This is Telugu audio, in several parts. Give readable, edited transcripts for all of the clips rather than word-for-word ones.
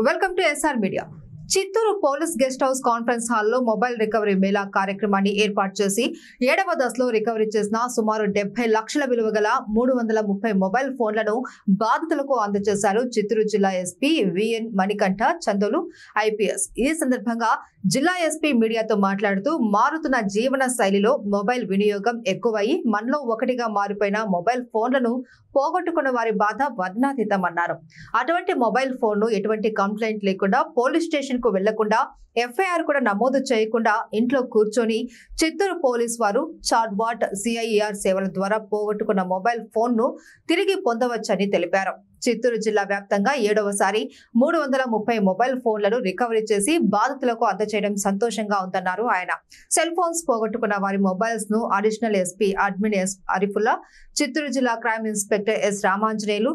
Welcome to SR media. Chittoor police guest house conference హాల్లో మొబైల్ రికవరీ మేళా కార్యక్రమాన్ని ఏర్పాటు చేసి 7వ దశలో రికవరీ చేసిన సుమారు 70 లక్షల విలువ గల 330 మొబైల్ ఫోన్లను బాధితులకు అందజేశారు చిత్తూరు జిల్లా SP VN Manikanta Chandolu IPS. ఈ సందర్భంగా జిల్లా ఎస్పీ మీడియాతో మాట్లాడుతూ మారుతున్న జీవన శైలిలో మొబైల్ వినియోగం ఎక్కువయ్యి మనలో ఒకటిగా మారిపోయిన మొబైల్ ఫోన్లను పోగొట్టుకున్న వారి బాధ వర్ణాతీతమన్నారు. అటువంటి మొబైల్ ఫోన్ ను ఎటువంటి కంప్లైంట్ లేకుండా పోలీస్ స్టేషన్ కు వెళ్లకుండా ఎఫ్ఐఆర్ కూడా నమోదు చేయకుండా ఇంట్లో కూర్చొని చిత్తూరు పోలీస్ వారు చాట్బాట్ సిఐఆర్ సేవల ద్వారా పోగొట్టుకున్న మొబైల్ ఫోన్ ను తిరిగి పొందవచ్చని తెలిపారు. చిత్తూరు జిల్లా వ్యాప్తంగా 7వసారి 330 మొబైల్ ఫోన్లను రికవరీ చేసి బాధితులకు అందజేయడం సంతోషంగా ఉందన్నారు ఆయన. సెల్ ఫోన్స్ పోగొట్టుకున్న వారి మొబైల్స్ ను additional SP admin S Arifulla, Chittoor జిల్లా crime inspector S Ramanjaneyulu,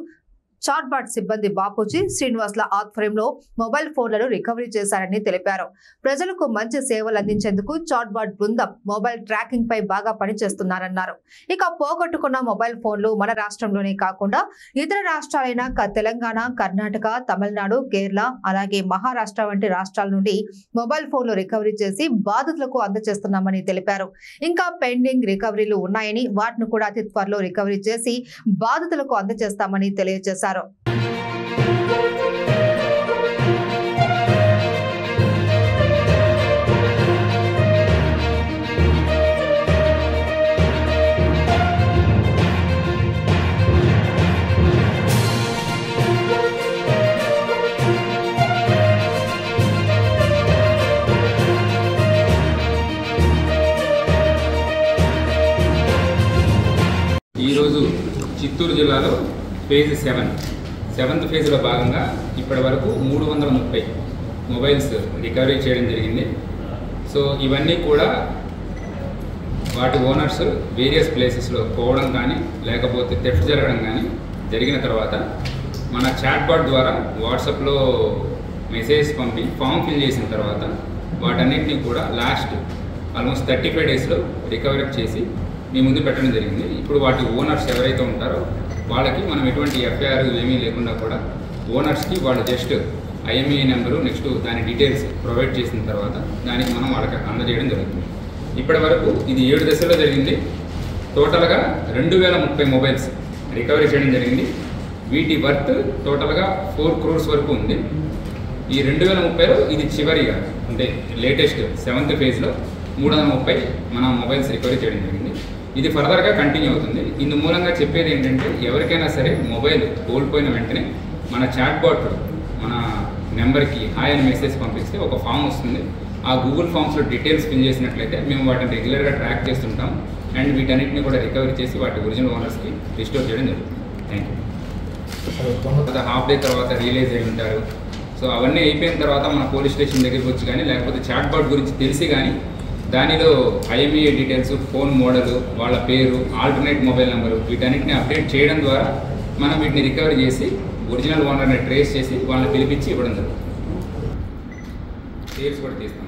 chatbot సిబ్బంది బాపూజీ శ్రీనివాస్ల ఆధ్వర్యంలో మొబైల్ ఫోన్లను రికవరీ చేశారని తెలిపారు. ప్రజలకు మంచి సేవలు అందించేందుకు చాట్బాట్ బృందం మొబైల్ ట్రాకింగ్ పై బాగా పనిచేస్తున్నారన్నారు. ఇక పోగొట్టుకున్న మొబైల్ ఫోన్లు మన రాష్ట్రంలోనే కాకుండా ఇతర రాష్ట్రాలైన తెలంగాణ, కర్ణాటక, తమిళనాడు, కేరళ అలాగే మహారాష్ట్ర వంటి రాష్ట్రాల నుండి మొబైల్ ఫోన్లు రికవరీ చేసి బాధితులకు అందజేస్తున్నామని తెలిపారు. ఇంకా పెండింగ్ రికవరీలు ఉన్నాయని వాటిని కూడా అతి త్వరలో రికవరీ చేసి బాధితులకు అందజేస్తామని తెలియజేశారు. ఈరోజు చిత్తూరు జిల్లాలో ఫేజ్ 7th ఫేజ్లో భాగంగా ఇప్పటి వరకు 330 మొబైల్స్ రికవరీ చేయడం జరిగింది. సో ఇవన్నీ కూడా వాటి ఓనర్స్ వేరియస్ ప్లేసెస్లో పోవడం కానీ లేకపోతే థెఫ్ట్ జరగడం కానీ జరిగిన తర్వాత మన చాట్బాట్ ద్వారా వాట్సాప్లో మెసేజ్ పంపి ఫామ్ ఫిల్ చేసిన తర్వాత వాటన్నింటినీ కూడా లాస్ట్ ఆల్మోస్ట్ 35 డేస్లో రికవరీ చేసి మీ ముందు పెట్టడం జరిగింది. ఇప్పుడు వాటి ఓనర్స్ ఎవరైతే ఉంటారో వాళ్ళకి మనం ఎటువంటి ఎఫ్ఐఆర్ ఏమీ లేకుండా కూడా ఓనర్స్కి వాళ్ళు జస్ట్ ఐఎంఈఐ నెంబరు నెక్స్ట్ దాని డీటెయిల్స్ ప్రొవైడ్ చేసిన తర్వాత దానికి మనం వాళ్ళకి అందజేయడం జరుగుతుంది. ఇప్పటి వరకు ఇది 7 దశల్లో జరిగింది. టోటల్గా 2030 మొబైల్స్ రికవరీ చేయడం జరిగింది. వీటి వర్త్ టోటల్గా 4 crores వరకు ఉంది. ఈ 2030లో ఇది చివరిగా అంటే లేటెస్ట్ 7th ఫేజ్లో 330 మన మొబైల్స్ రికవరీ చేయడం జరిగింది. ఇది ఫర్దర్గా కంటిన్యూ అవుతుంది. ఇందు మూలంగా చెప్పేది ఏంటంటే ఎవరికైనా సరే మొబైల్ కోల్పోయిన వెంటనే మన చాట్బాట్ మన నెంబర్కి హాయ్ అని మెసేజ్ పంపిస్తే ఒక ఫామ్ వస్తుంది. ఆ గూగుల్ ఫామ్స్లో డీటెయిల్స్ ఫిల్ చేసినట్లయితే మేము వాటిని రెగ్యులర్గా ట్రాక్ చేస్తుంటాం అండ్ వీటన్నిటిని కూడా రికవరీ చేసి వాటి ఒరిజినల్ ఓనర్స్కి రిస్టోర్ చేయడం జరుగుతుంది. Thank you. హాఫ్ డే తర్వాత రియలైజ్ అయి ఉంటారు. సో అవన్నీ అయిపోయిన తర్వాత మన పోలీస్ స్టేషన్ దగ్గరికి వచ్చి కానీ లేకపోతే చాట్బాట్ గురించి తెలిసి కానీ దానిలో ఐఎంఈఐ డీటెయిల్స్, ఫోన్ మోడల్, వాళ్ళ పేరు, ఆల్టర్నేట్ మొబైల్ నెంబరు వీటన్నిటిని అప్డేట్ చేయడం ద్వారా మనం వీటిని రికవరీ చేసి ఒరిజినల్ ఓనర్ని ట్రేస్ చేసి వాళ్ళని పిలిపించి ఇవ్వడం జరుగుతుంది. సేల్స్ కూడా తీస్తాం.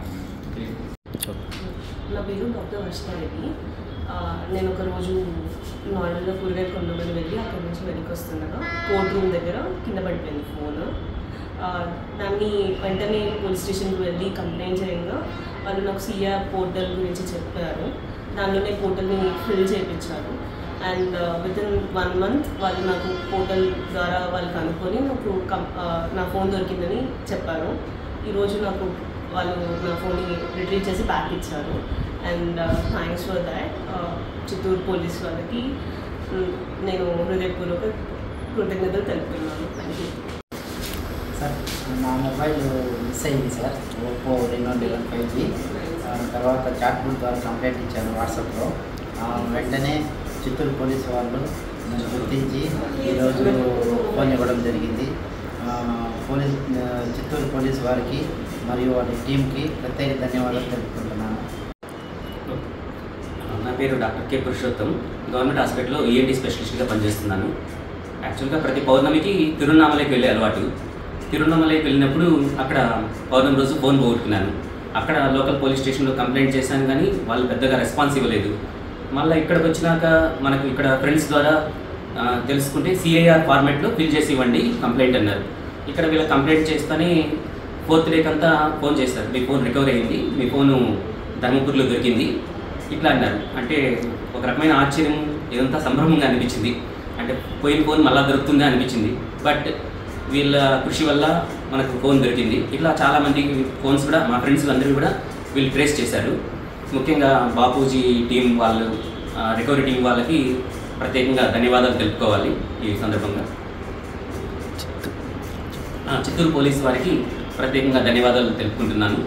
నా పేరు డాక్టర్ వర్షారెడ్డి. నేను ఒకరోజు నార్మల్గా కూరగాయలు కొండమని వెళ్ళి అక్కడి నుంచి వెనక్కి వస్తుండగా కోర్ట్ రూమ్ దగ్గర కింద పడిపోయింది ఫోన్. దాన్ని వెంటనే పోలీస్ స్టేషన్కి వెళ్ళి కంప్లైంట్ చేయగా వాళ్ళు నాకు సిఆర్ పోర్టల్ గురించి చెప్పారు. దానిలోనే పోర్టల్ని ఫిల్ చేయించారు అండ్ వితిన్ 1 month వాళ్ళు నాకు పోర్టల్ ద్వారా వాళ్ళు కనుక్కొని నాకు నా ఫోన్ దొరికిందని చెప్పారు. ఈరోజు నాకు వాళ్ళు నా ఫోన్ని రిట్రీవ్ చేసి బ్యాక్ ఇచ్చారు and thanks for that. Chittoor police వాళ్ళకి నేను హృదయపూర్వక కృతజ్ఞతలు తెలుపుతున్నాను. Thank you sir. నా మొబైల్ మిస్ అయింది సార్, ఓప్పో Reno 5G. తర్వాత చాట్బుల్ ద్వారా కంప్లైంట్ ఇచ్చాను వాట్సాప్లో. వెంటనే చిత్తూరు పోలీసు వాళ్ళు నన్ను గుర్తించి ఈరోజు ఫోన్ ఇవ్వడం జరిగింది. చిత్తూరు పోలీసు వారికి మరియు వారి టీంకి ప్రత్యేక ధన్యవాదాలు తెలుపుకుంటున్నాను. నా పేరు డాక్టర్ కె పురుషోత్తం. గవర్నమెంట్ హాస్పిటల్లో ఈఎన్టీ స్పెషలిస్ట్గా పనిచేస్తున్నాను. యాక్చువల్గా ప్రతి పౌర్ణమికి తిరువన్నామలైకి వెళ్ళే అలవాటు. తిరువన్నామలైకి వెళ్ళినప్పుడు అక్కడ పౌర్ణమి రోజు ఫోన్ పోగొట్టుకున్నాను. అక్కడ లోకల్ పోలీస్ స్టేషన్లో కంప్లైంట్ చేశాను కానీ వాళ్ళు పెద్దగా రెస్పాన్స్ ఇవ్వలేదు. మళ్ళీ ఇక్కడికి వచ్చినాక మనకు ఇక్కడ ఫ్రెండ్స్ ద్వారా తెలుసుకుంటే సిఐఆర్ ఫార్మాట్లో ఫిల్ చేసి ఇవ్వండి కంప్లైంట్ అన్నారు. ఇక్కడ వీళ్ళ కంప్లైంట్ చేస్తేనే 4th డే కంతా ఫోన్ చేస్తారు, మీ ఫోన్ రికవర్ అయింది, మీ ఫోను ధర్మపురిలో దొరికింది ఇట్లా అన్నారు. అంటే ఒక రకమైన ఆశ్చర్యం, ఇదంతా సంభ్రమంగా అనిపించింది. అంటే పోయిన ఫోన్ మళ్ళీ దొరుకుతుందా అనిపించింది. బట్ వీళ్ళ కృషి వల్ల మనకు ఫోన్ దొరికింది. ఇట్లా చాలామంది ఫోన్స్ కూడా మా ఫ్రెండ్స్ అందరూ కూడా వీళ్ళు ట్రేస్ చేశారు. ముఖ్యంగా బాపూజీ టీం వాళ్ళు, రికవరీ టీం వాళ్ళకి ప్రత్యేకంగా ధన్యవాదాలు తెలుపుకోవాలి ఈ సందర్భంగా. చిత్తూరు పోలీసు వారికి ప్రత్యేకంగా ధన్యవాదాలు తెలుపుకుంటున్నాను.